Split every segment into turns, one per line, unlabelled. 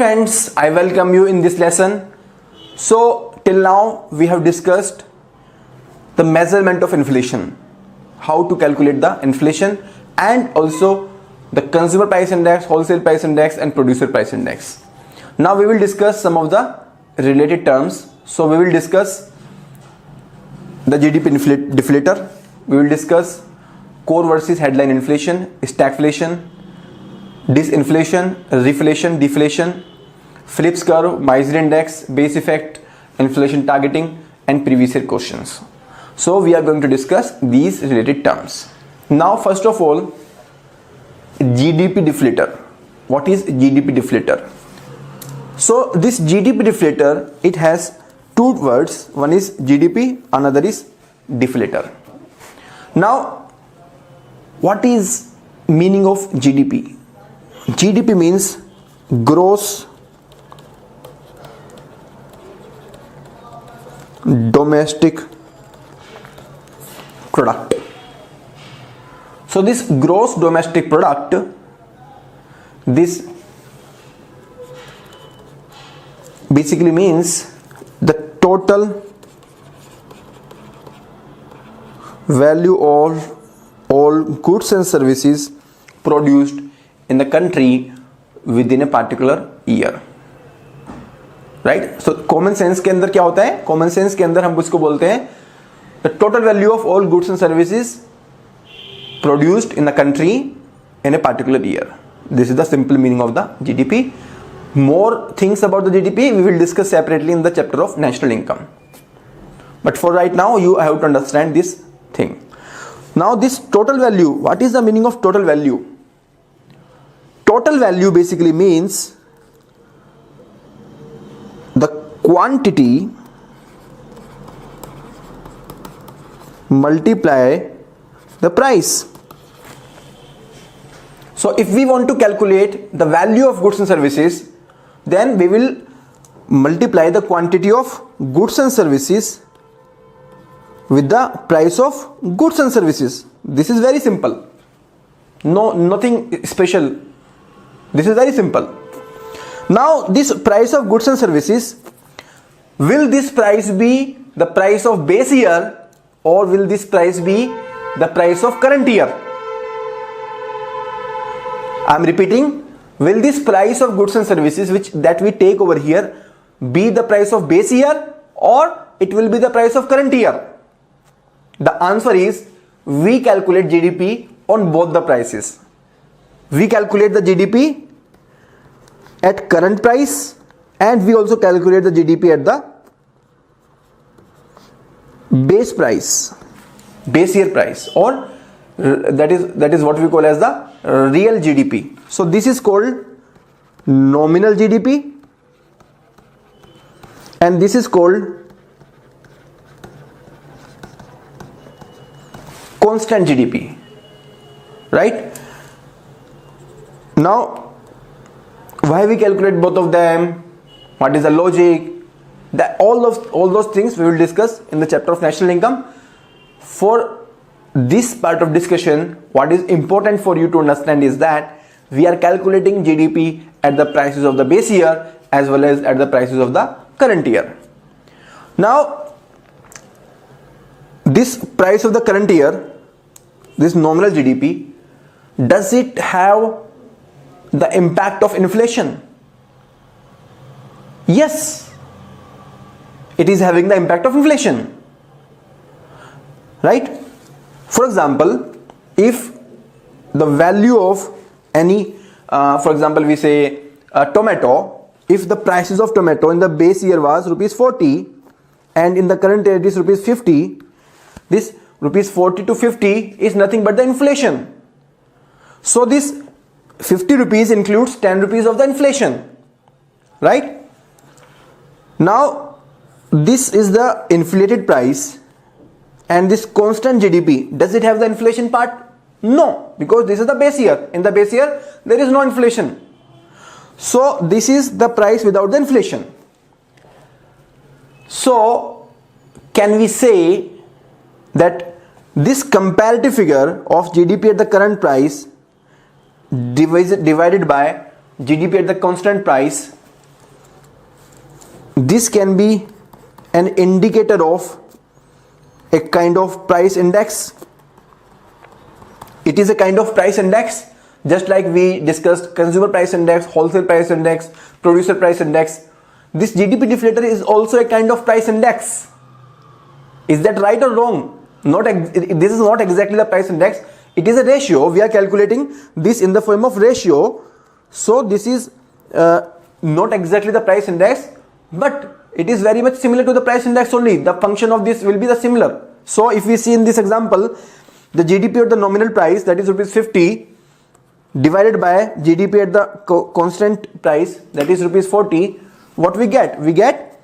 friends, I welcome you in this lesson. So till now we have discussed the measurement of inflation, how to calculate the inflation, and also the consumer price index, wholesale price index, and producer price index. Now we will discuss some of the related terms. So we will discuss the GDP deflator, we will discuss core versus headline inflation, stagflation, disinflation, reflation, deflation, Phillips curve, Miser index, base effect, inflation targeting, and previous year questions. So we are going to discuss these related terms. Now first of all, GDP deflator. What is GDP deflator? So this GDP deflator, it has two words. One is GDP, another is deflator. Now what is meaning of GDP? GDP means gross domestic product. So this gross domestic product, this basically means the total value of all goods and services produced in the country within a particular year. Right? So common sense के अंदर क्या होता है? Common sense के अंदर हम उसको बोलते हैं the total value of all goods and services produced in the country in a particular year. This is the simple meaning of the GDP. More things about the GDP we will discuss separately in the chapter of national income. But for right now you have to understand this thing. Now this total value, what is the meaning of total value? Total value basically means the quantity multiply the price. So if we want to calculate the value of goods and services, then we will multiply the quantity of goods and services with the price of goods and services. This is very simple. Nothing special. This is very simple. Now this price of goods and services, will this price be the price of base year or will this price be the price of current year? I am repeating, will this price of goods and services that we take over here be the price of base year or it will be the price of current year? The answer is we calculate GDP on both the prices. We calculate the GDP at current price and we also calculate the GDP at the base price, base year price, or that is what we call as the real GDP. So this is called nominal GDP and this is called constant GDP. Right? Now why we calculate both of them? What is the logic? All those things we will discuss in the chapter of national income. For this part of discussion, what is important for you to understand is that we are calculating GDP at the prices of the base year as well as at the prices of the current year. Now this price of the current year, this nominal GDP, does it have the impact of inflation? Yes, it is having the impact of inflation. Right? For example, if the value of any, for example, we say tomato, if the prices of tomato in the base year was rupees 40 and in the current year it is rupees 50, this rupees 40 to 50 is nothing but the inflation. So this 50 rupees includes 10 rupees of the inflation. Right? Now this is the inflated price and this constant GDP, does it have the inflation part? No, because this is the base year. In the base year there is no inflation. So this is the price without the inflation. So can we say that this comparative figure of GDP at the current price divided by GDP at the constant price this can be an indicator of a kind of price index. It is a kind of price index, just like we discussed consumer price index, wholesale price index, producer price index. This GDP deflator is also a kind of price index. Is that right or wrong? This is not exactly the price index. It is a ratio. We are calculating this in the form of ratio. So this is not exactly the price index, but it is very much similar to the price index only. The function of this will be the similar. So if we see in this example, the GDP at the nominal price, that is rupees 50, divided by GDP at the constant price, that is rupees 40, what we get? We get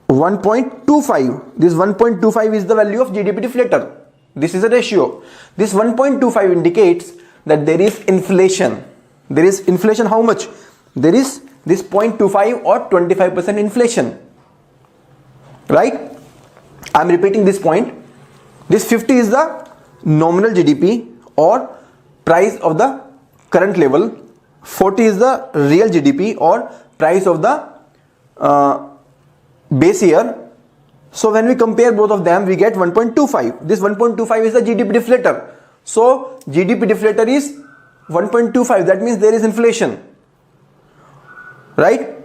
1.25. This 1.25 is the value of GDP deflator. This is a ratio. This 1.25 indicates that there is inflation. There is inflation how much? There is this 0.25 or 25% inflation. Right? I am repeating this point. This 50 is the nominal GDP or price of the current level. 40 is the real GDP or price of the base year. So when we compare both of them, we get 1.25. This 1.25 is the GDP deflator. So GDP deflator is 1.25. That means there is inflation. Right?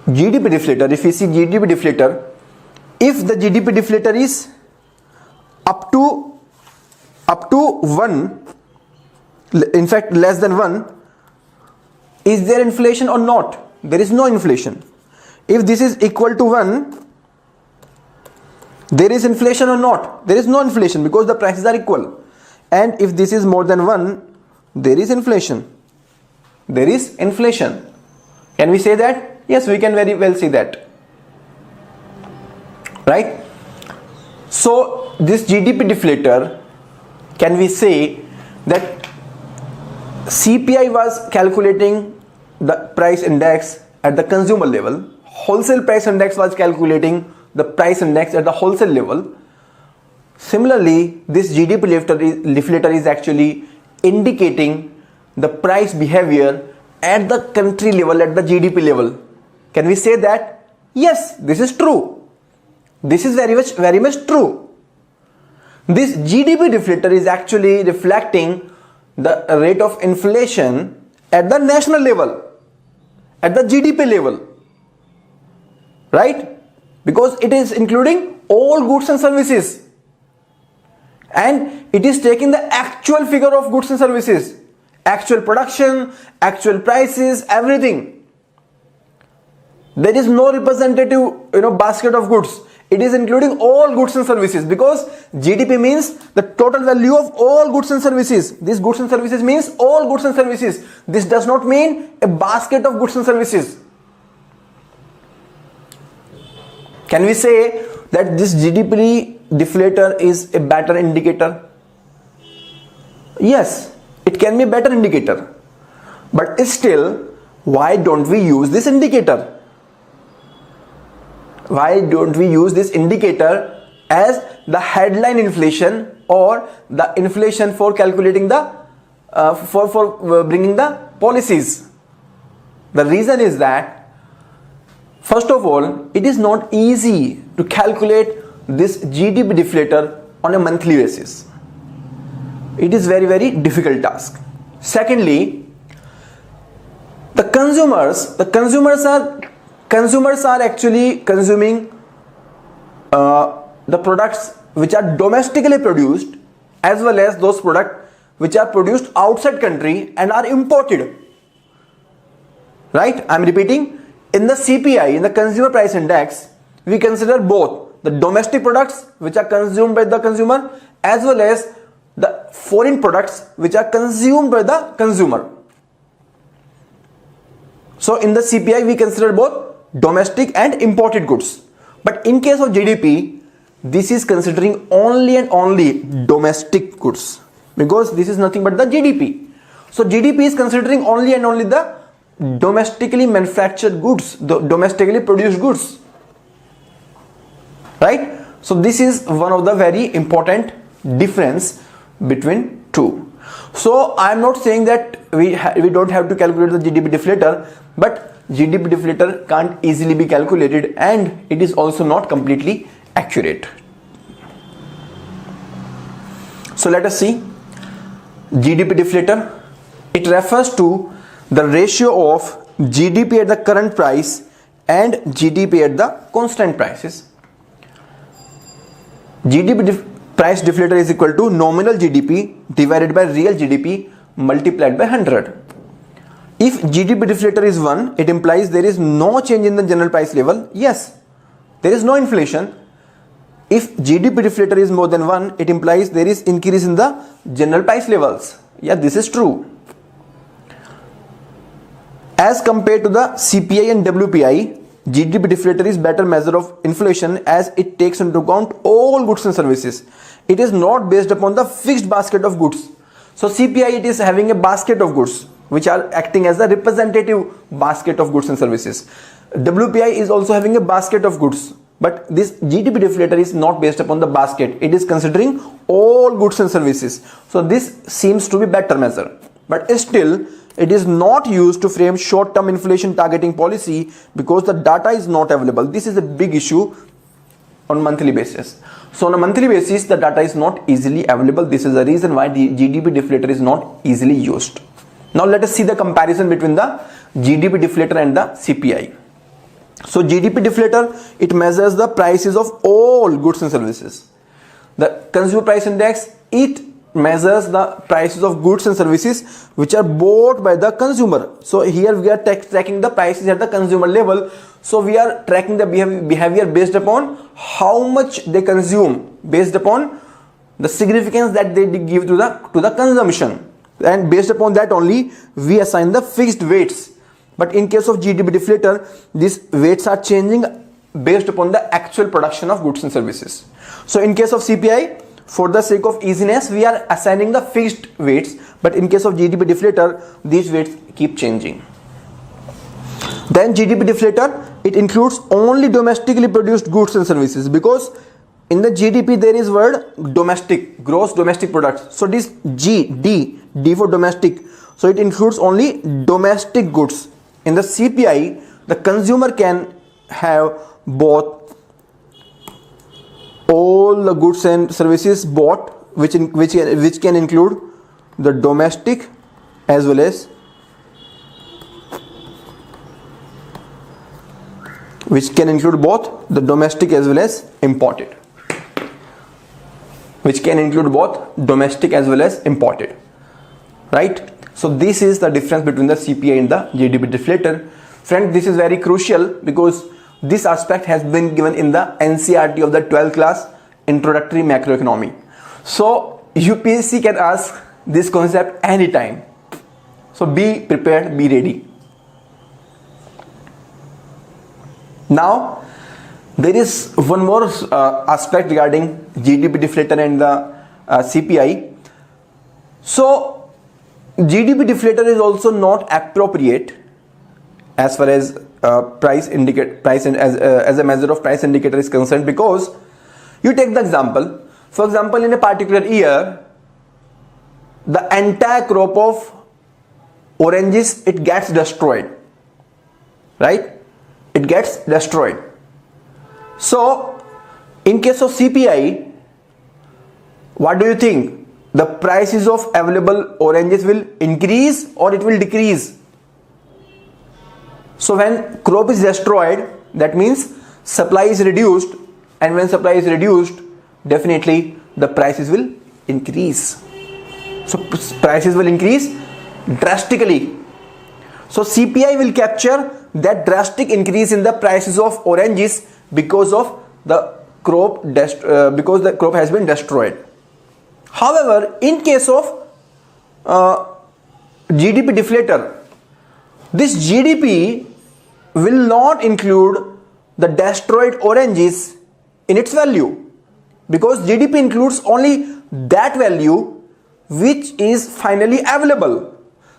GDP deflator, if we see GDP deflator, if the GDP deflator is up to 1, in fact less than 1, is there inflation or not? There is no inflation. If this is equal to 1, there is inflation or not? There is no inflation because the prices are equal. And if this is more than 1, there is inflation. There is inflation. Can we say that? Yes, we can very well say that. Right? So this GDP deflator, can we say that CPI was calculating the price index at the consumer level, wholesale price index was calculating the price index at the wholesale level. Similarly, this GDP deflator is actually indicating the price behavior at the country level, at the GDP level. Can we say that? Yes, this is true. This is very much true. This GDP deflator is actually reflecting the rate of inflation at the national level, at the GDP level. Right? Because it is including all goods and services. And it is taking the actual figure of goods and services. Actual production, actual prices, everything. There is no representative, basket of goods. It is including all goods and services, because GDP means the total value of all goods and services. This goods and services means all goods and services. This does not mean a basket of goods and services. Can we say that this GDP deflator is a better indicator? Yes, it can be a better indicator. But still, why don't we use this indicator? Why don't we use this indicator as the headline inflation or the inflation for calculating the for bringing the policies? The reason is that, first of all, it is not easy to calculate this GDP deflator on a monthly basis. It is very difficult task. Secondly, the consumers are actually consuming the products which are domestically produced, as well as those products which are produced outside country and are imported. Right? I am repeating. In the CPI, in the consumer price index, we consider both the domestic products which are consumed by the consumer, as well as the foreign products which are consumed by the consumer. So in the CPI, we consider both domestic and imported goods. But in case of GDP, this is considering only and only domestic goods, because this is nothing but the GDP. So GDP is considering only and only the domestically manufactured goods, the domestically produced goods. Right? So this is one of the very important difference between two. So I am not saying that we don't have to calculate the GDP deflator, but GDP deflator can't easily be calculated, and it is also not completely accurate. So let us see GDP deflator. It refers to the ratio of GDP at the current price and GDP at the constant prices. Price deflator is equal to nominal GDP divided by real GDP multiplied by 100. If GDP deflator is 1, it implies there is no change in the general price level. Yes, there is no inflation. If GDP deflator is more than 1, it implies there is increase in the general price levels. Yeah, this is true. As compared to the CPI and WPI, GDP deflator is better measure of inflation as it takes into account all goods and services. It is not based upon the fixed basket of goods. So CPI, it is having a basket of goods which are acting as a representative basket of goods and services. WPI is also having a basket of goods, but this GDP deflator is not based upon the basket. It is considering all goods and services. So this seems to be better measure, but still it is not used to frame short-term inflation targeting policy because the data is not available. This is a big issue on monthly basis. So on a monthly basis, the data is not easily available. This is the reason why the GDP deflator is not easily used. Now let us see the comparison between the GDP deflator and the CPI. So GDP deflator, it measures the prices of all goods and services. The consumer price index, it measures the prices of goods and services which are bought by the consumer. So here we are tracking the prices at the consumer level. So we are tracking the behavior based upon how much they consume, based upon the significance that they give to the consumption, and based upon that only we assign the fixed weights. But in case of GDP deflator, these weights are changing based upon the actual production of goods and services. So in case of CPI, for the sake of easiness, we are assigning the fixed weights, but in case of GDP deflator, these weights keep changing. Then GDP deflator, it includes only domestically produced goods and services, because in the GDP there is word domestic, gross domestic products. So this D for domestic, so it includes only domestic goods. In the CPI, the consumer can have both all the goods and services bought, which can include the domestic as well as imported. Right? So this is the difference between the CPI and the GDP deflator. Friend, this is very crucial because this aspect has been given in the NCERT of the 12th class, Introductory Macroeconomy. So UPSC can ask this concept anytime. So be prepared, be ready. Now there is one more aspect regarding GDP deflator and the CPI. So GDP deflator is also not appropriate as far as price as a measure of price indicator is concerned, because you take the example, for example, in a particular year, the entire crop of oranges, it gets destroyed, right? It gets destroyed. So in case of CPI, what do you think? The prices of available oranges will increase or it will decrease? So when crop is destroyed, that means supply is reduced, and when supply is reduced, definitely the prices will increase. So prices will increase drastically. So CPI will capture that drastic increase in the prices of oranges because of the crop because the crop has been destroyed. However, in case of GDP deflator, this GDP will not include the destroyed oranges in its value, because GDP includes only that value which is finally available.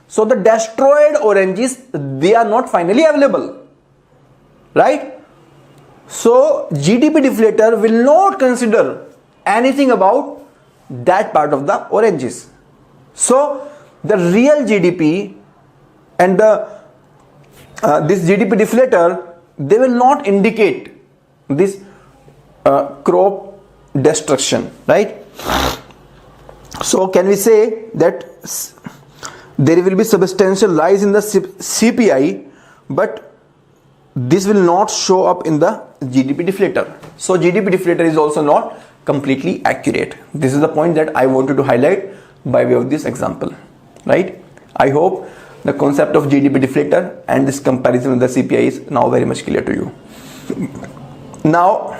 So the destroyed oranges, they are not finally available, right? So GDP deflator will not consider anything about that part of the oranges. So the real GDP and the this GDP deflator, they will not indicate this crop destruction, right? So can we say that there will be substantial rise in the CPI, but this will not show up in the GDP deflator. So GDP deflator is also not completely accurate. This is the point that I wanted to highlight by way of this example, right? I hope the concept of GDP deflator and this comparison with the CPI is now very much clear to you. Now,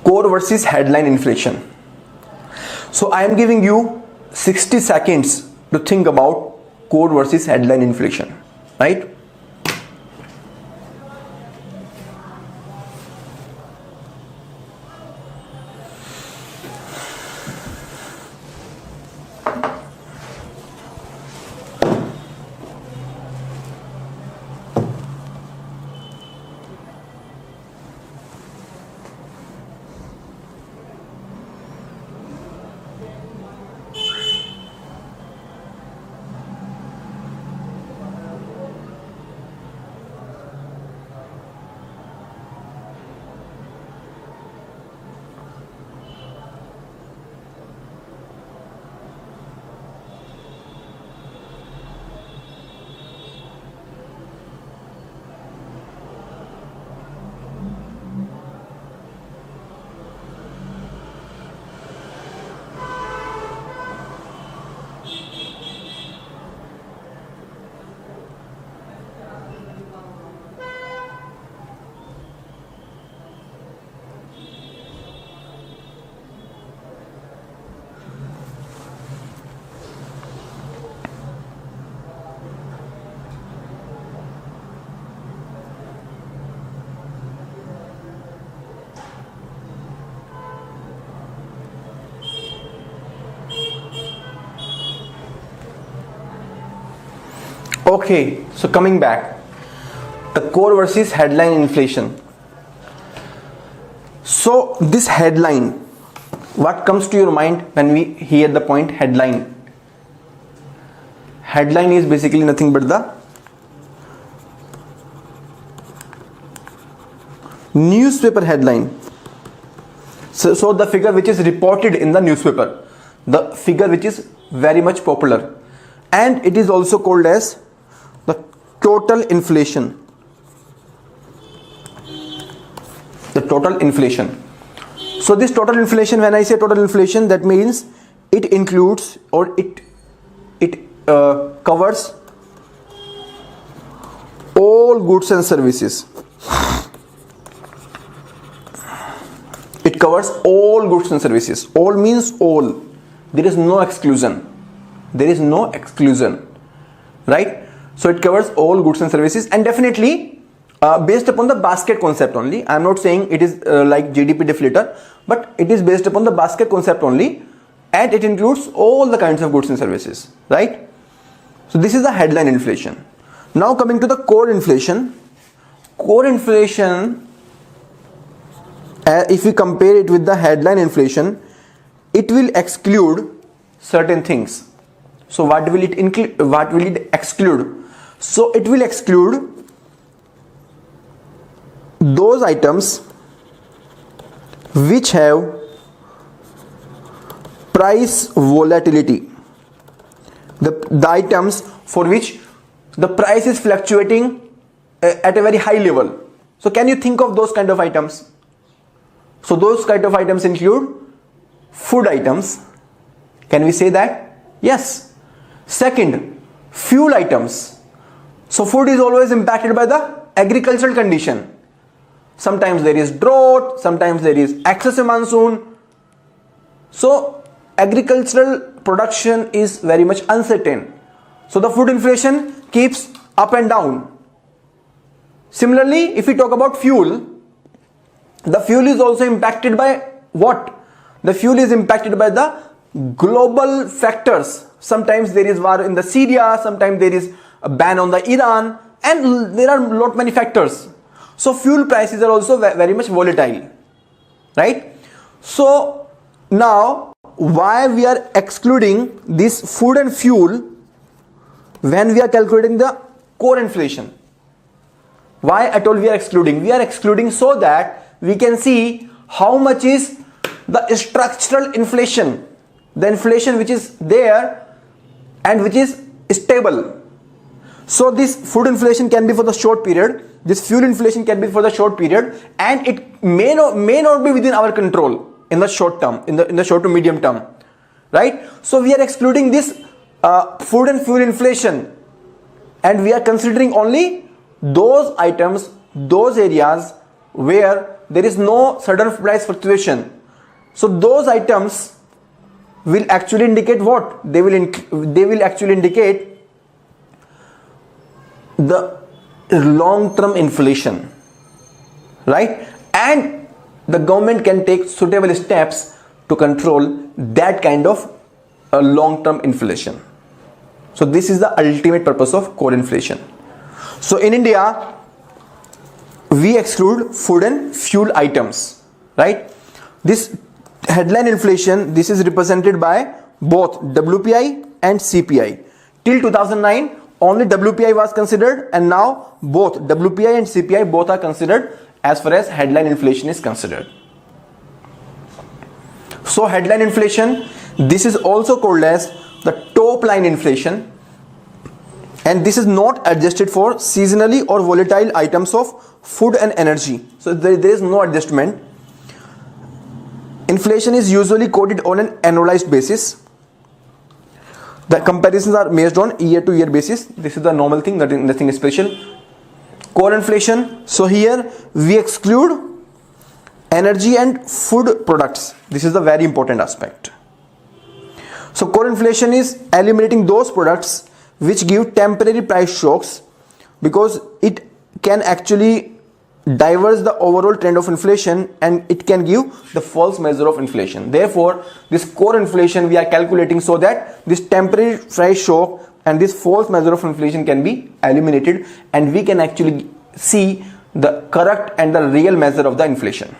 core versus headline inflation. So I am giving you 60 seconds to think about core versus headline inflation, right? Okay, so coming back, the core versus headline inflation. So this headline, what comes to your mind when we hear the point headline? Headline is basically nothing but the newspaper headline. So the figure which is reported in the newspaper, the figure which is very much popular, and it is also called as the total inflation. The total inflation. So this total inflation, when I say total inflation, that means it includes or it covers all goods and services. It covers all goods and services. All means all. There is no exclusion. There is no exclusion, right? So it covers all goods and services, and definitely based upon the basket concept only. I am not saying it is like GDP deflator, but it is based upon the basket concept only, and it includes all the kinds of goods and services, right? So this is the headline inflation. Now coming to the core inflation. Core inflation, if we compare it with the headline inflation, it will exclude certain things. So what will it include? What will it exclude? So it will exclude those items which have price volatility. The items for which the price is fluctuating at a very high level. So can you think of those kind of items? So those kind of items include food items. Can we say that? Yes. Second, fuel items. So food is always impacted by the agricultural condition. Sometimes there is drought, sometimes there is excessive monsoon. So agricultural production is very much uncertain. So the food inflation keeps up and down. Similarly, if we talk about fuel, the fuel is also impacted by what? The fuel is impacted by the global factors. Sometimes there is war in the Syria, sometimes there is a ban on the Iran, and there are lot many factors. So fuel prices are also very much volatile, right? So now why we are excluding this food and fuel when we are calculating the core inflation? Why I told we are excluding? We are excluding so that we can see how much is the structural inflation, the inflation which is there and which is stable. So this food inflation can be for the short period, this fuel inflation can be for the short period, and it may not be within our control in the short term, in the short to medium term, right? So we are excluding this food and fuel inflation, and we are considering only those items, those areas where there is no sudden price fluctuation. So those items will actually indicate what? They will actually indicate the long-term inflation, right? And the government can take suitable steps to control that kind of long-term inflation. So this is the ultimate purpose of core inflation. So in India, we exclude food and fuel items, right? This headline inflation, this is represented by both WPI and CPI. Till 2009, only WPI was considered, and now both WPI and CPI both are considered as far as headline inflation is considered. So headline inflation, this is also called as the top line inflation, and this is not adjusted for seasonally or volatile items of food and energy. So there is no adjustment. Inflation is usually quoted on an annualized basis. The comparisons are based on year to year basis. This is the normal thing, nothing special. Core inflation, so here we exclude energy and food products. This is the very important aspect. So core inflation is eliminating those products which give temporary price shocks, because it can actually diverge the overall trend of inflation and it can give the false measure of inflation. Therefore, this core inflation we are calculating so that this temporary price shock and this false measure of inflation can be eliminated, and we can actually see the correct and the real measure of the inflation,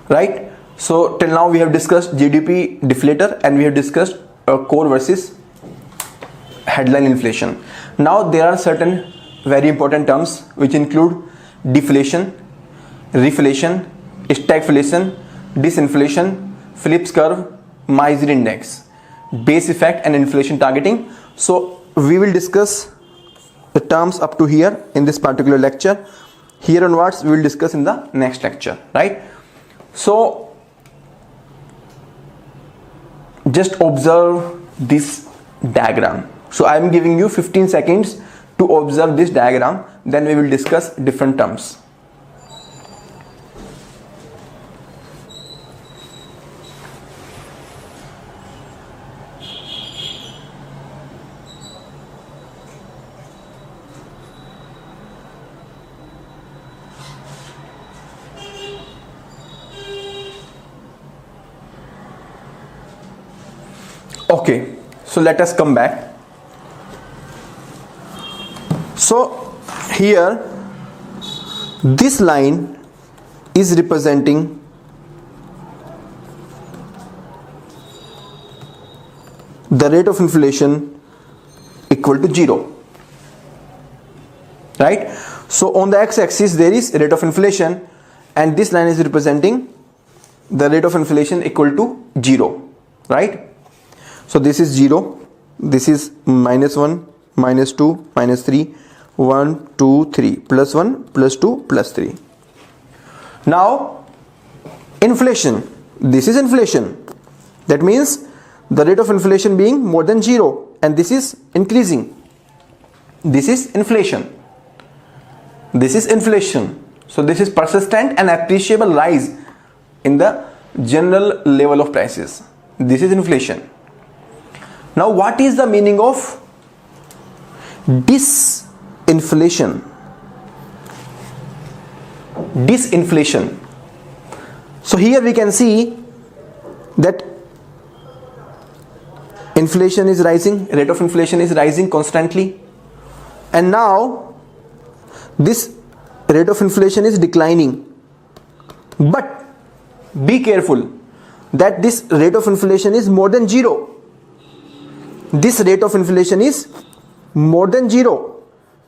right? So till now we have discussed GDP deflator and we have discussed core versus headline inflation. Now there are certain very important terms which include deflation, reflation, stagflation, disinflation, Phillips curve, Miser index, base effect and inflation targeting. So we will discuss the terms up to here in this particular lecture. Here onwards we will discuss in the next lecture, right? So just observe this diagram. So I am giving you 15 seconds to observe this diagram, then we will discuss different terms. Okay, so let us come back. So here this line is representing the rate of inflation equal to 0, right? So on the x-axis there is rate of inflation, and this line is representing the rate of inflation equal to 0, right? So this is 0, this is -1, -2, -3, 1, 2, 3, +1, +2, +3. Now inflation, this is inflation. That means the rate of inflation being more than 0, and this is increasing. This is inflation. This is inflation. So this is persistent and appreciable rise in the general level of prices. This is inflation. Now what is the meaning of disinflation? Disinflation. So here we can see that inflation is rising, rate of inflation is rising constantly, and now this rate of inflation is declining. But be careful, that this rate of inflation is more than 0. This rate of inflation is more than 0.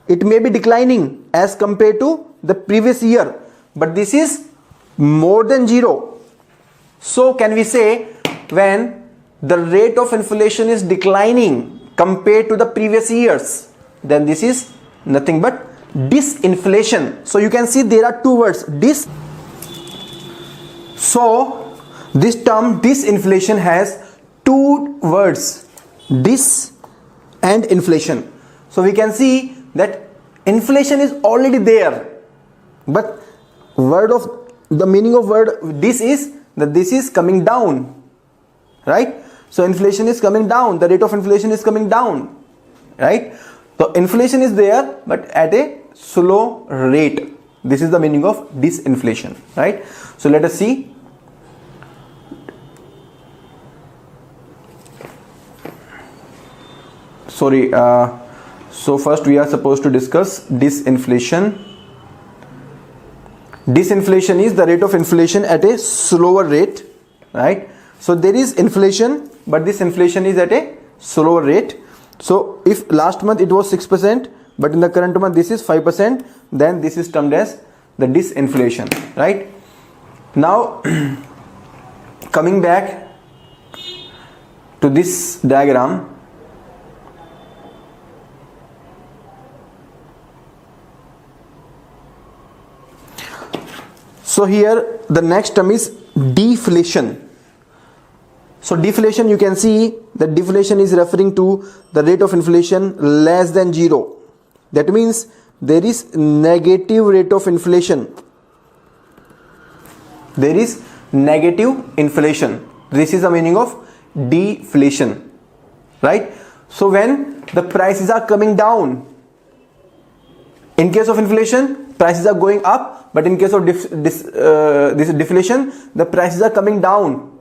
It may be declining as compared to the previous year, but this is more than 0. So can we say when the rate of inflation is declining compared to the previous years, then this is nothing but disinflation. So you can see there are two words, so this term disinflation has two words, dis and inflation. So we can see that inflation is already there, but the meaning of word this is that this is coming down, right? So inflation is coming down, the rate of inflation is coming down, right? So inflation is there but at a slow rate. This is the meaning of disinflation, right? So let us see. So first we are supposed to discuss disinflation. Disinflation is the rate of inflation at a slower rate, right? So there is inflation, but this inflation is at a slower rate. So if last month it was 6%, but in the current month this is 5%, then this is termed as the disinflation, right? Now coming back to this diagram, so here the next term is deflation. So deflation, you can see that deflation is referring to the rate of inflation less than 0. That means there is negative rate of inflation. There is negative inflation. This is the meaning of deflation, right? So when the prices are coming down, in case of inflation, prices are going up, but in case of this deflation, the prices are coming down.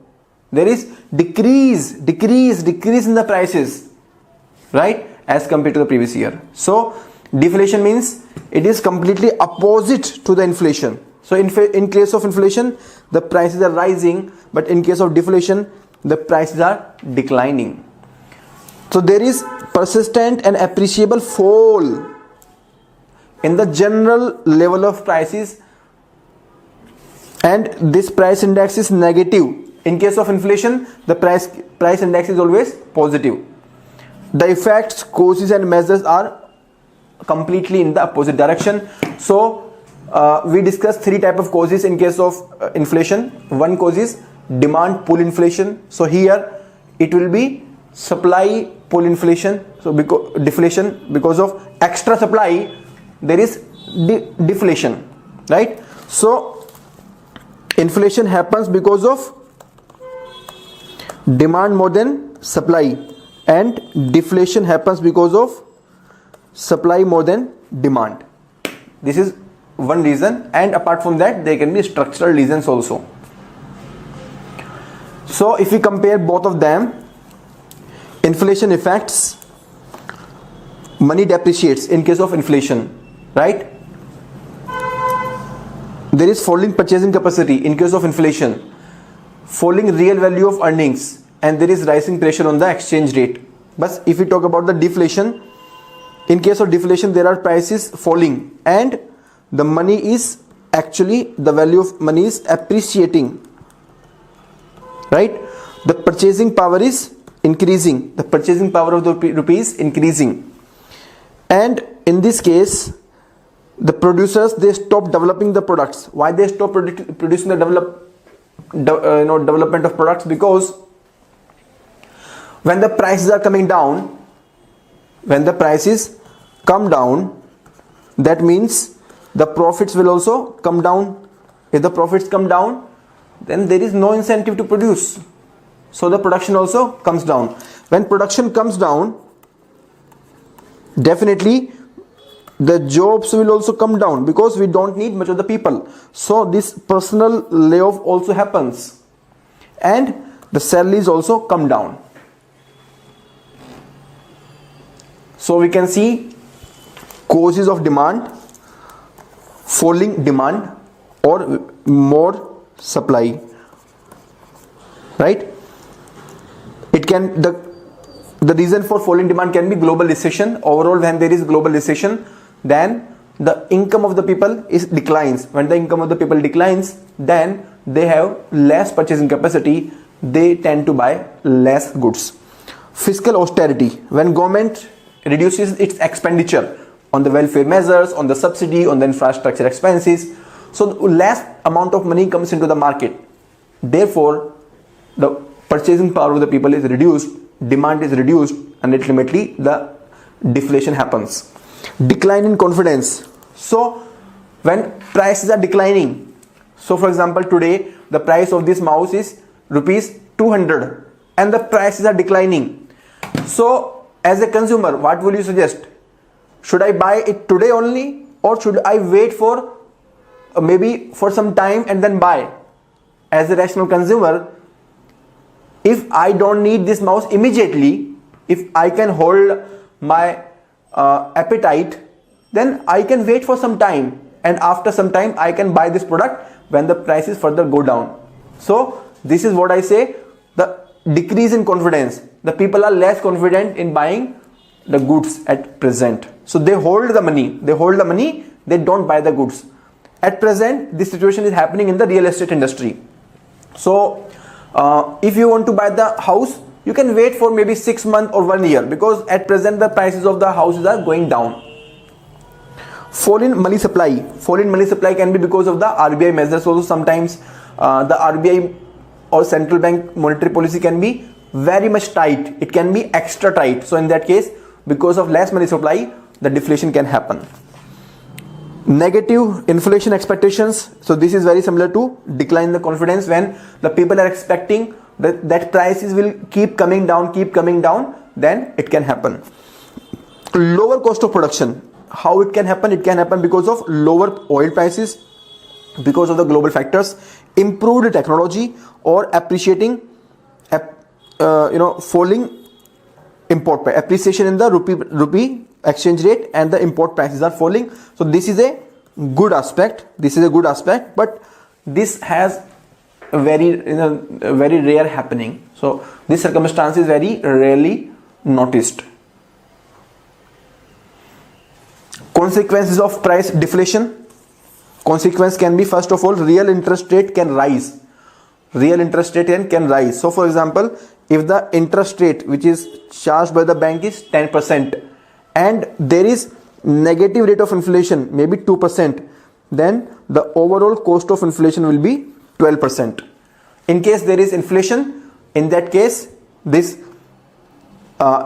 There is decrease in the prices, right, as compared to the previous year. So deflation means it is completely opposite to the inflation. So in case of inflation, the prices are rising, but in case of deflation, the prices are declining. So there is persistent and appreciable fall in the general level of prices, and this price index is negative. In case of inflation, the price index is always positive. The effects, causes and measures are completely in the opposite direction. So we discussed three types of causes in case of inflation. One cause is demand pull inflation. So here it will be supply pull inflation. So deflation, because of extra supply there is deflation, right? So inflation happens because of demand more than supply, and deflation happens because of supply more than demand. This is one reason, and apart from that there can be structural reasons also. So if we compare both of them, inflation effects, money depreciates in case of inflation, right? There is falling purchasing capacity in case of inflation, falling real value of earnings, and there is rising pressure on the exchange rate. But if we talk about the deflation, in case of deflation there are prices falling and the money is actually, the value of money is appreciating, right? The purchasing power is increasing, the purchasing power of the rupee is increasing, and in this case the producers, they stop developing the products. Why they stop producing the development of products? Because when the prices are coming down, when the prices come down, that means the profits will also come down. If the profits come down, then there is no incentive to produce, so the production also comes down. When production comes down, definitely the jobs will also come down, because we don't need much of the people. So this personal layoff also happens, and the salaries also come down. So we can see causes of demand: falling demand or more supply. right? It can, the reason for falling demand can be global recession. Overall, when there is global recession, then the income of the people is declines. When the income of the people declines, then they have less purchasing capacity, they tend to buy less goods. Fiscal austerity, when government reduces its expenditure on the welfare measures, on the subsidy, on the infrastructure expenses, so less amount of money comes into the market, therefore the purchasing power of the people is reduced, demand is reduced, and ultimately the deflation happens. Decline in confidence, so when prices are declining, so for example today the price of this mouse is rupees 200 and the prices are declining, so as a consumer what will you suggest? Should I buy it today only, or should I wait for maybe for some time and then buy? As a rational consumer, if I don't need this mouse immediately, if I can hold my appetite, then I can wait for some time, and after some time I can buy this product when the prices further go down. So this is what I say, the decrease in confidence. The people are less confident in buying the goods at present, so they hold the money, they don't buy the goods. At present this situation is happening in the real estate industry. So if you want to buy the house, you can wait for maybe 6 months or 1 year, because at present the prices of the houses are going down. Fall in money supply can be because of the RBI measures. Also sometimes the RBI or central bank monetary policy can be very much tight, it can be extra tight, so in that case because of less money supply the deflation can happen. Negative inflation expectations, so this is very similar to decline in the confidence. When the people are expecting that prices will keep coming down, then it can happen. Lower cost of production, how it can happen? It can happen because of lower oil prices, because of the global factors, improved technology, or appreciating falling import price, appreciation in the rupee exchange rate, and the import prices are falling. So this is a good aspect, but this has a very rare happening. So this circumstance is very rarely noticed. Consequences of price deflation. Consequence can be, first of all, real interest rate can rise. So for example, if the interest rate which is charged by the bank is 10% and there is negative rate of inflation, maybe 2%, then the overall cost of inflation will be 12%. In case there is inflation, in that case this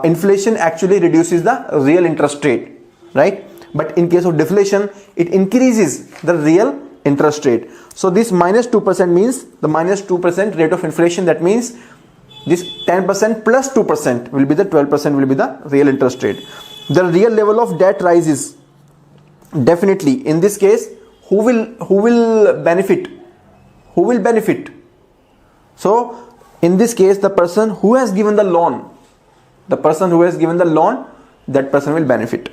inflation actually reduces the real interest rate, right? But in case of deflation, it increases the real interest rate. So this minus 2% means the minus 2% rate of inflation, that means this 10% plus 2% will be the 12% will be the real interest rate. The real level of debt rises. Definitely in this case, who will benefit? So in this case, the person who has given the loan, that person will benefit.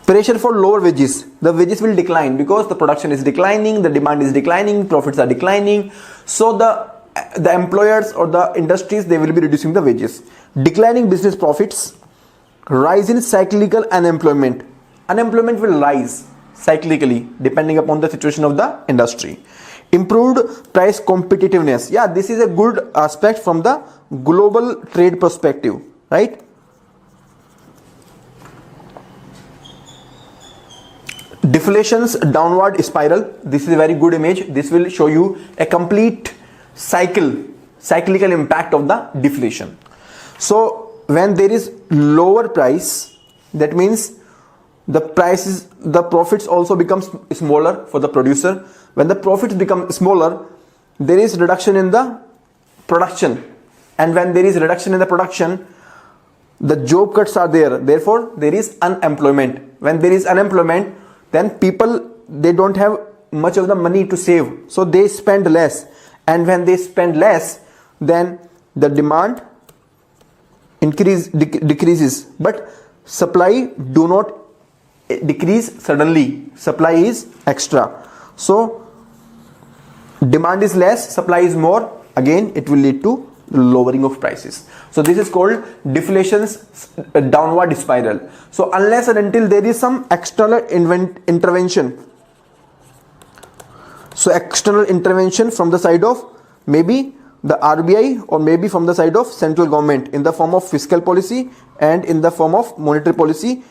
Pressure for lower wages, the wages will decline because the production is declining, the demand is declining, profits are declining, so the employers or the industries, they will be reducing the wages. Declining business profits. Rise in cyclical unemployment will rise cyclically depending upon the situation of the industry. Improved price competitiveness, this is a good aspect from the global trade perspective, right? Deflation's downward spiral, this is a very good image. This will show you a complete cyclical impact of the deflation. So when there is lower price, that means the profits also becomes smaller for the producer. When the profits become smaller, there is reduction in the production, and when there is reduction in the production, the job cuts are there, therefore there is unemployment. When there is unemployment, then people, they don't have much of the money to save, so they spend less, and when they spend less, then the demand decreases, but supply do not decrease suddenly, supply is extra. So demand is less, supply is more, again it will lead to lowering of prices. So this is called deflation's downward spiral. So unless and until there is some external intervention, so external intervention from the side of maybe the RBI or maybe from the side of central government in the form of fiscal policy and in the form of monetary policy,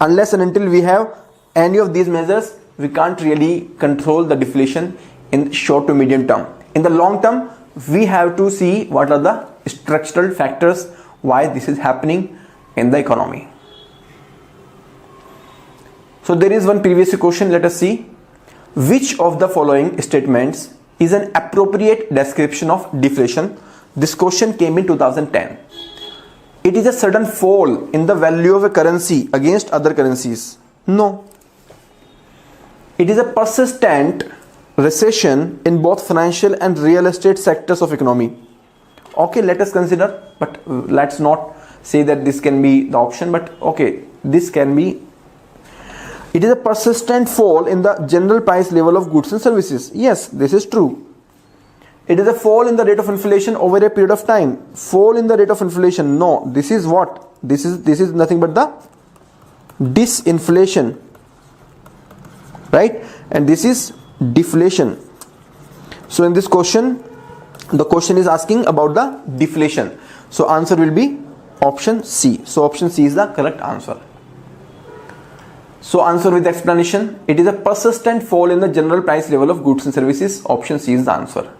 unless and until we have any of these measures, we can't really control the deflation in short to medium term. In the long term, we have to see what are the structural factors why this is happening in the economy. So there is one previous question. Let us see. Which of the following statements is an appropriate description of deflation? This question came in 2010. It is a sudden fall in the value of a currency against other currencies. No. It is a persistent recession in both financial and real estate sectors of economy. Okay, let us consider, but let's not say that this can be the option, but okay, this can be. It is a persistent fall in the general price level of goods and services. Yes, this is true. It is a fall in the rate of inflation over a period of time. Fall in the rate of inflation. No, this is what? This is nothing but the disinflation. Right? And this is deflation. So in this question, the question is asking about the deflation. So answer will be option C. So option C is the correct answer. So answer with explanation. It is a persistent fall in the general price level of goods and services. Option C is the answer.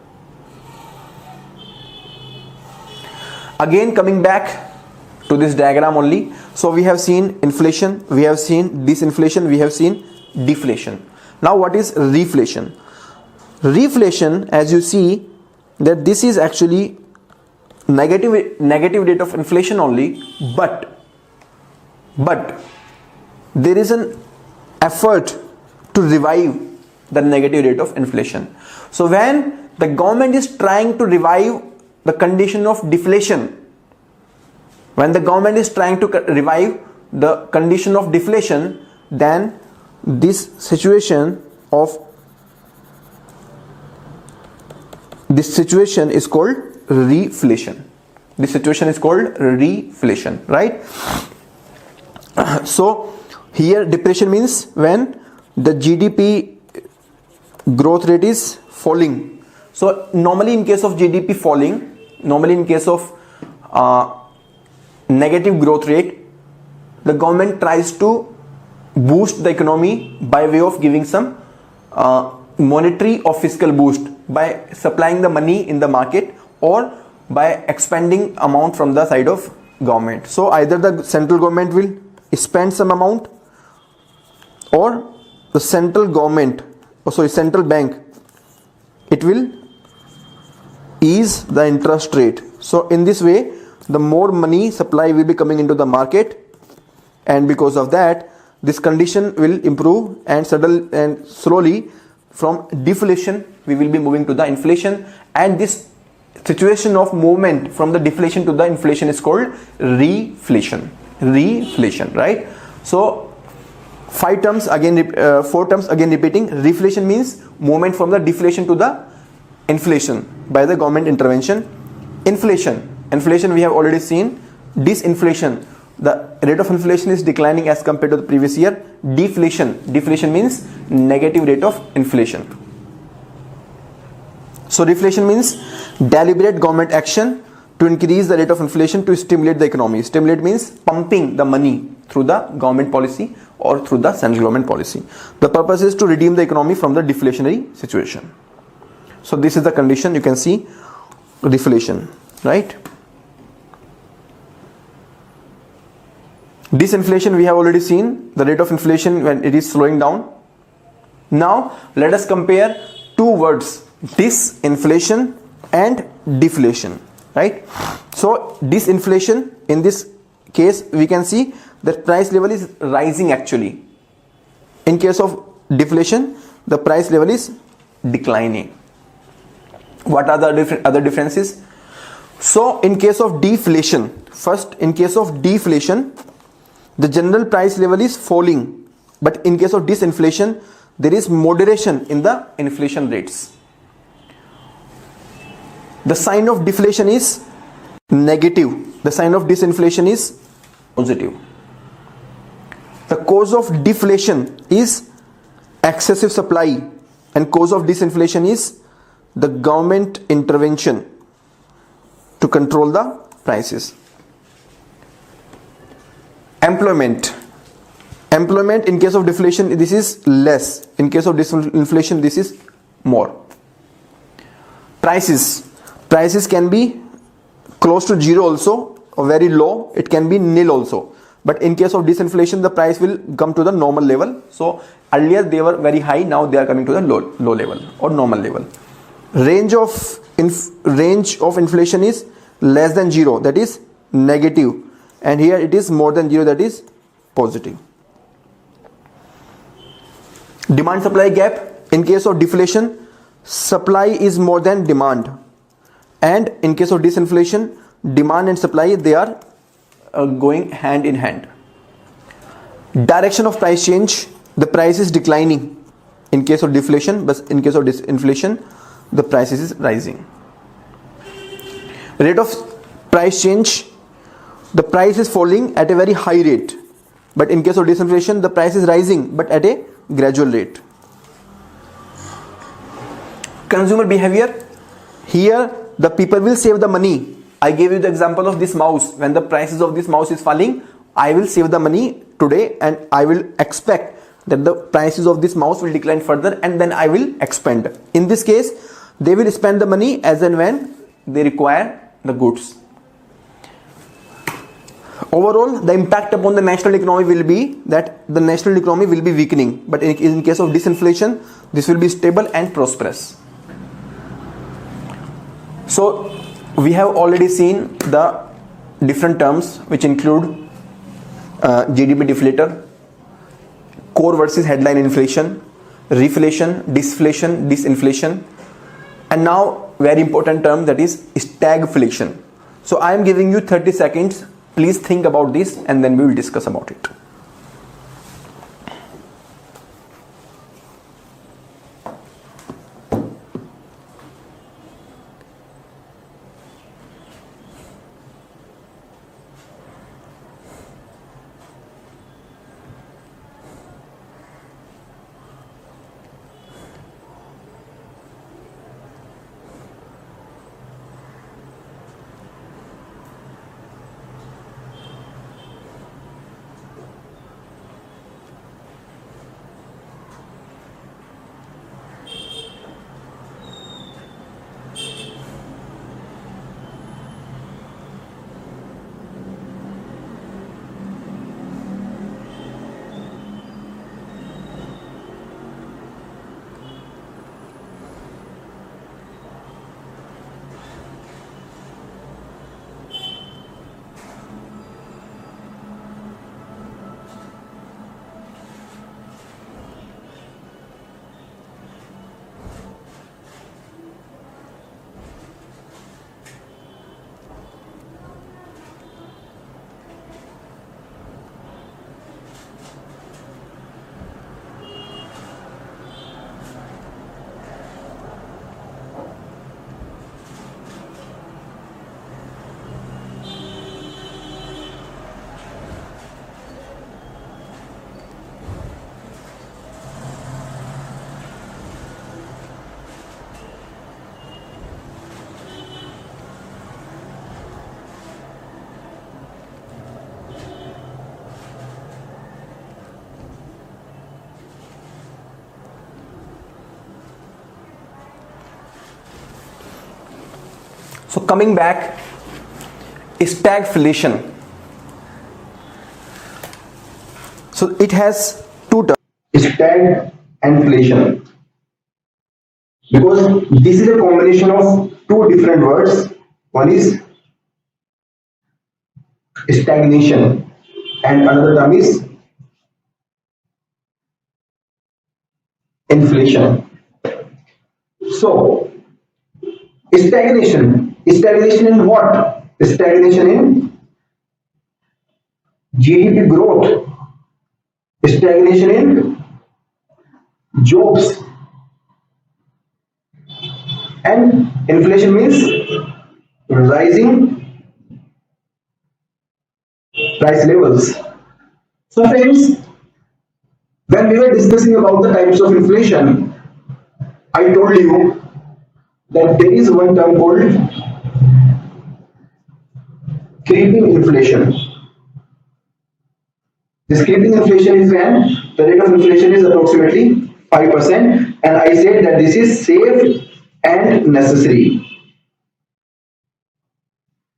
Again, coming back to this diagram only. So we have seen inflation, we have seen disinflation, we have seen deflation. Now what is reflation? Reflation, as you see, that this is actually negative rate of inflation only, but there is an effort to revive the negative rate of inflation. So when the government is trying to revive the condition of deflation, when the government is trying to revive the condition of deflation, then this situation is called reflation. This situation is called reflation, right? So here depression means when the GDP growth rate is falling. So normally in case of GDP falling, normally in case of negative growth rate, the government tries to boost the economy by way of giving some monetary or fiscal boost by supplying the money in the market or by expanding amount from the side of government. So either the central government will spend some amount or the central bank, it will ease the interest rate. So in this way, the more money supply will be coming into the market, and because of that, this condition will improve, and slowly from deflation we will be moving to the inflation, and this situation of movement from the deflation to the inflation is called reflation, right? So 4 terms again repeating. Reflation means movement from the deflation to the inflation by the government intervention. Inflation we have already seen. Disinflation, the rate of inflation is declining as compared to the previous year. Deflation means negative rate of inflation. So reflation means deliberate government action to increase the rate of inflation to stimulate the economy. Stimulate means pumping the money through the government policy or through the central government policy. The purpose is to redeem the economy from the deflationary situation. So this is the condition, you can see deflation, right? Disinflation we have already seen, the rate of inflation when it is slowing down. Now let us compare two words, disinflation and deflation, right? So disinflation, in this case we can see that price level is rising actually. In case of deflation, the price level is declining. What are the other differences? So in case of deflation, the general price level is falling, but in case of disinflation, there is moderation in the inflation rates. The sign of deflation is negative. The sign of disinflation is positive. The cause of deflation is excessive supply, and cause of disinflation is the government intervention to control the prices. Employment in case of deflation, this is less. In case of disinflation, this is more. Prices can be close to zero also, or very low. It can be nil also. But in case of disinflation, the price will come to the normal level. So earlier they were very high, now they are coming to the low level or normal level. Range of inflation is less than zero, that is negative, and here it is more than zero, that is positive. Demand supply gap. In case of deflation, supply is more than demand, and in case of disinflation, demand and supply, they are going hand in hand. Direction of price change. The price is declining in case of deflation, but in case of disinflation, the price is rising. Rate of price change. The price is falling at a very high rate, but in case of disinflation, the price is rising but at a gradual rate. Consumer behavior. Here the people will save the money. I gave you the example of this mouse. When the prices of this mouse is falling, I will save the money today, and I will expect that the prices of this mouse will decline further, and then I will expand. In this case, they will spend the money as and when they require the goods. Overall, the impact upon the national economy will be that the national economy will be weakening, but in case of disinflation, this will be stable and prosperous. So we have already seen the different terms which include GDP deflator, core versus headline inflation, reflation, disflation, disinflation, and now very important term, that is stagflation. So I am giving you 30 seconds. Please think about this, and then we will discuss about it. So coming back, stagflation. So it has two terms, stag and inflation, because this is a combination of two different words. One is stagnation and another term is inflation. So stagnation in what? Stagnation in GDP growth, stagnation in jobs, and inflation means rising
price levels. So friends, when we were discussing about the types of inflation, I told you that there is one term called creeping inflation. This creeping inflation is when the rate of inflation is approximately 5%, and I said that this is safe and necessary.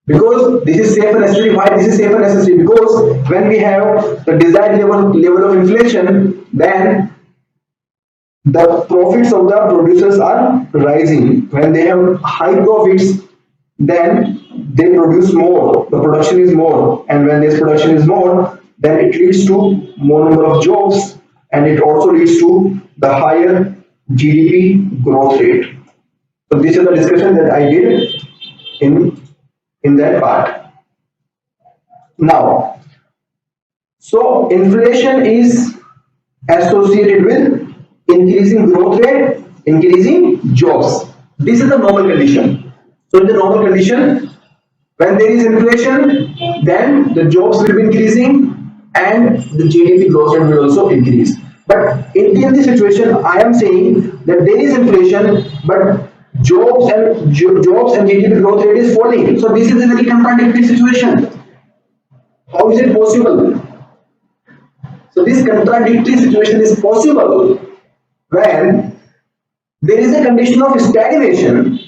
Because this is safe and necessary. Why this is safe and necessary? Because when we have the desired level of inflation, then the profits of the producers are rising. When they have high profits, then they produce more. The production is more, and when this production is more, then it leads to more number of jobs, and it also leads to the higher GDP growth rate. So this is the discussion that I did in that part. Now, so inflation is associated with increasing growth rate, increasing jobs. This is the normal condition. So in the normal condition, when there is inflation, then the jobs will be increasing and the GDP growth rate will also increase. But in this situation, I am saying that there is inflation, but jobs and GDP growth rate is falling. So this is a very contradictory situation. How is it possible? So this contradictory situation is possible when there is a condition of stagnation.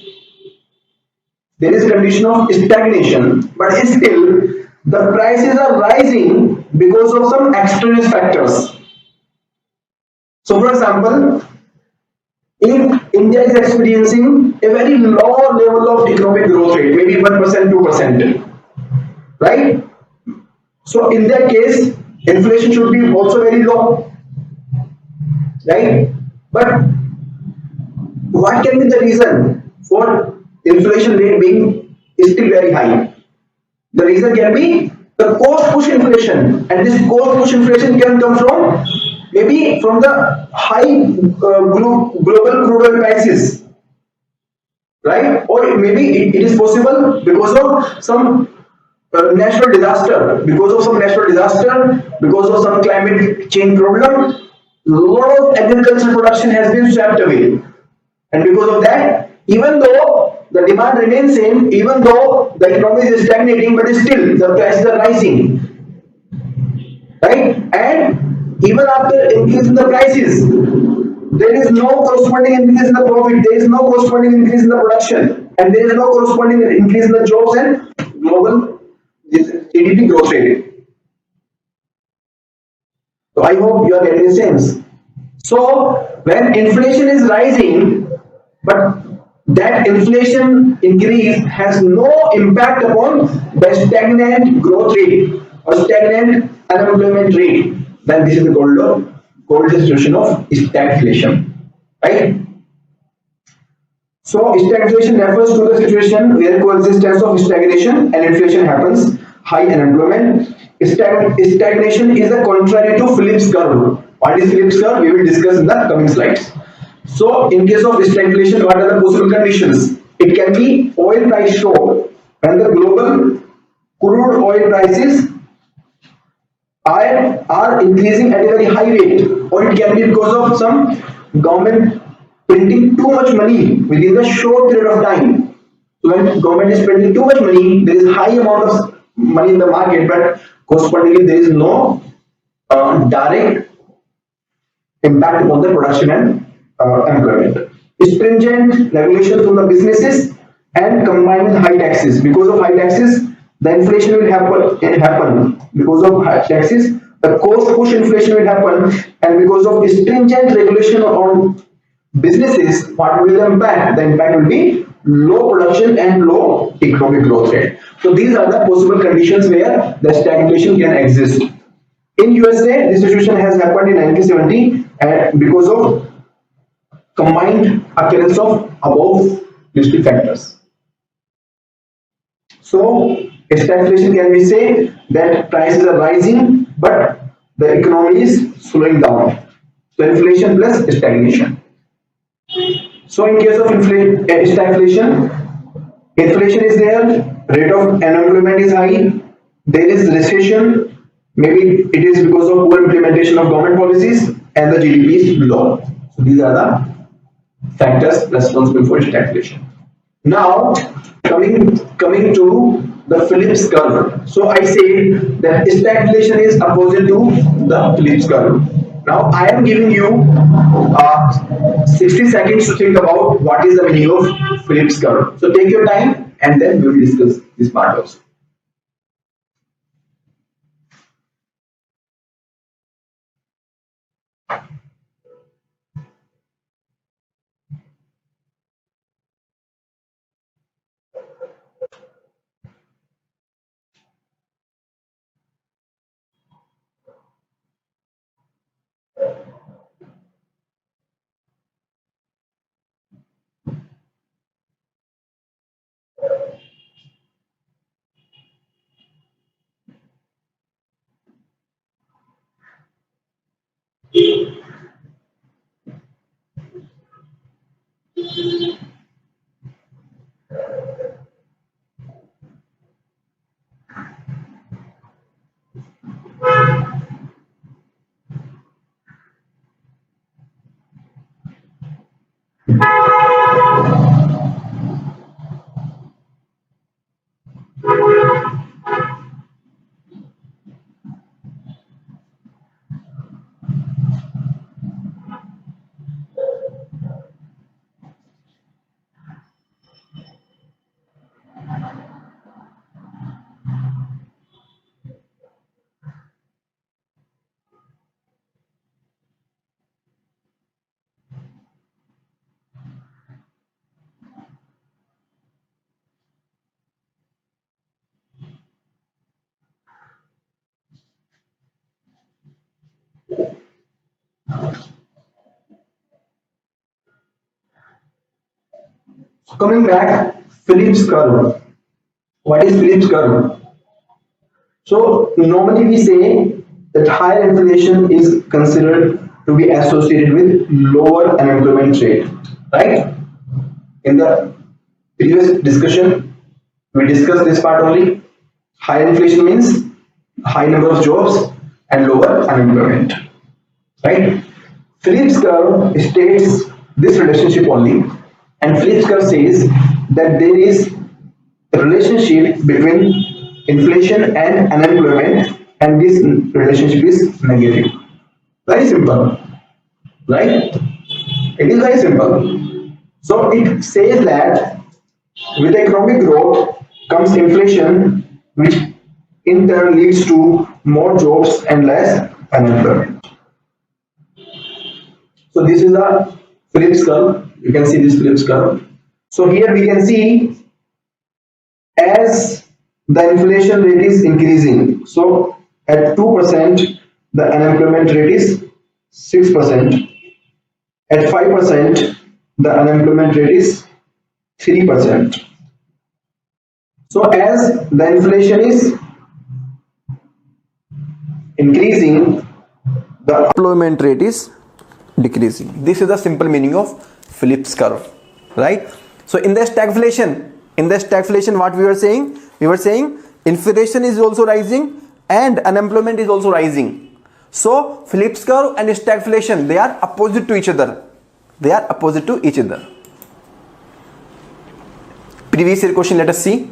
There is a condition of stagnation, but still the prices are rising because of some external factors. So for example, if India is experiencing a very low level of economic growth rate, maybe 1%, 2%, right? So in that case, inflation should be also very low, right? But what can be the reason for inflation rate being still very high? The reason can be the cost push inflation, and this cost push inflation can come from maybe from the high global crude oil prices, right? Or maybe it is possible because of some natural disaster, because of some climate change problem. A lot of agricultural production has been swept away, and because of that, even though the demand remains same, even though the economy is stagnating, but still the prices are rising, right? And even after increase in the prices, there is no corresponding increase in the profit, there is no corresponding increase in the production, and there is no corresponding increase in the jobs and global GDP growth rate. So I hope you are getting the sense. So when inflation is rising, but that inflation increase has no impact upon the stagnant growth rate or stagnant unemployment rate, then this is the gold situation of stagflation, right? So stagflation refers to the situation where coexistence of stagnation and inflation happens. High unemployment. Stagnation is the contrary to Phillips curve. What is Phillips curve? We will discuss in the coming slides. So in case of stagflation, what are the possible conditions? It can be oil price shock, when the global crude oil prices are increasing at a very high rate, or it can be because of some government printing too much money within a short period of time. So when government is printing too much money, there is high amount of money in the market, but correspondingly there is no direct impact on the production and employment. Stringent regulations on the businesses and combined with high taxes. Because of high taxes, the inflation will happen. Because of high taxes, the cost push inflation will happen, and because of stringent regulation on businesses, what will the impact? The impact will be low production and low economic growth rate. So these are the possible conditions where the stagflation can exist. In USA, this situation has happened in 1970 because of combined occurrence of above listed factors. So stagflation can be say that prices are rising, but the economy is slowing down. So inflation plus stagnation. So in case of stagflation, inflation is there, rate of unemployment is high, there is recession, maybe it is because of poor implementation of government policies, and the GDP is low. So these are the factors responsible for stagflation. Now, coming to the Phillips curve. So I say that stagflation is opposite to the Phillips curve. Now I am giving you 60 seconds to think about what is the meaning of Phillips curve. So take your time and then we will discuss this part also. Coming back, Phillips curve. What is Phillips curve? So normally we say that higher inflation is considered to be associated with lower unemployment rate, right? In the previous discussion, we discussed this part only. Higher inflation means high number of jobs and lower unemployment, right? Phillips curve states this relationship only, and Phillips curve says that there is a relationship between inflation and unemployment, and this relationship is negative. Very simple, right? It is very simple. So it says that with economic growth comes inflation, which in turn leads to more jobs and less unemployment. So this is the Phillips curve. You can see this Phillips curve. So here we can see as the inflation rate is increasing. So at 2%, the unemployment rate is 6%. At 5%, the unemployment rate is 3%. So as the inflation is increasing, the
Employment rate is decreasing. This is the simple meaning of Phillips curve, right? So in the stagflation, what we were saying? We were saying inflation is also rising and unemployment is also rising. So Phillips curve and stagflation, they are opposite to each other. They are opposite to each other. Previous year question, let us see.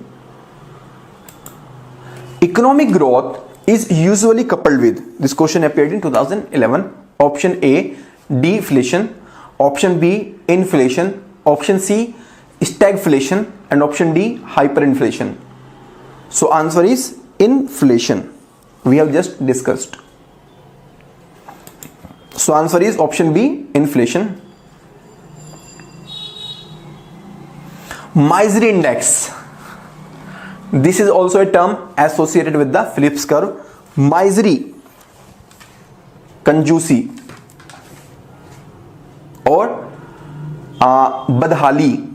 Economic growth is usually coupled with, this question appeared in 2011, option A, deflation, option B, inflation, option C, stagflation, and option D, hyperinflation. So answer is inflation. We have just discussed. So answer is option B, inflation. Misery index. This is also a term associated with the Phillips curve. Misery, कंजूसी, or badhali.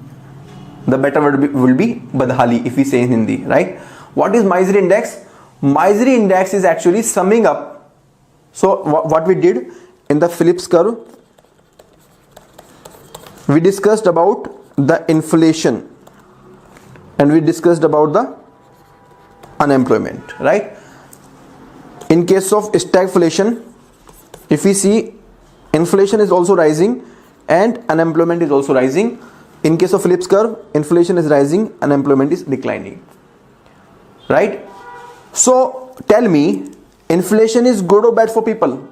The better word will be badhali if we say in Hindi, right? What is misery index? Misery index is actually summing up. So what we did in the Phillips curve, we discussed about the inflation and we discussed about the unemployment, right? In case of stagflation, if we see, inflation is also rising and unemployment is also rising. In case of Phillips curve, inflation is rising, unemployment is declining, right? So tell me, inflation is good or bad for people?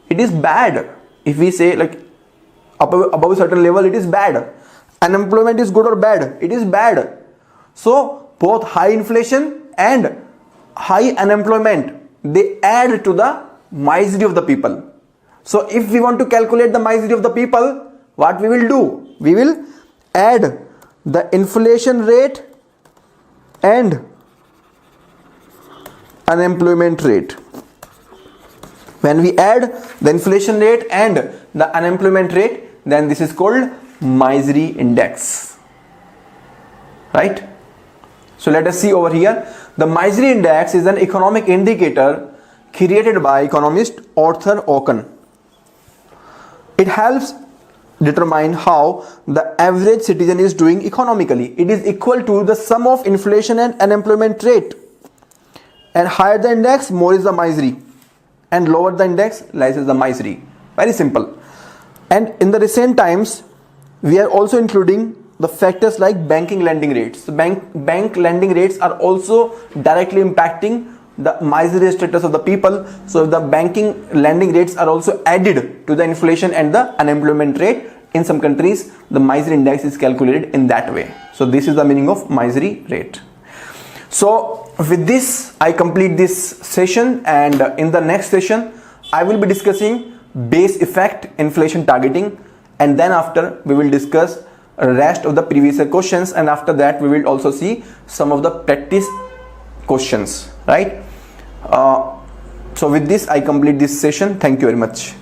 It is bad. If we say like above a certain level, it is bad. Unemployment is good or bad? It is bad. So both high inflation and high unemployment, they add to the misery of the people. So if we want to calculate the misery of the people, what we will do? We will add the inflation rate and unemployment rate. When we add the inflation rate and the unemployment rate, then this is called misery index, right? So let us see over here. The misery index is an economic indicator created by economist Arthur Ocken. It helps determine how the average citizen is doing economically. It is equal to the sum of inflation and unemployment rate, and higher the index, more is the misery, and lower the index, less is the misery. Very simple. And in the recent times, we are also including the factors like banking lending rates. The bank lending rates are also directly impacting the misery status of the people. So the banking lending rates are also added to the inflation and the unemployment rate. In some countries, the misery index is calculated in that way. So this is the meaning of misery rate. So with this, I complete this session, and in the next session, I will be discussing base effect inflation targeting, and then after we will discuss rest of the previous year questions, and after that we will also see some of the practice questions, right? So with this, I complete this session. Thank you very much.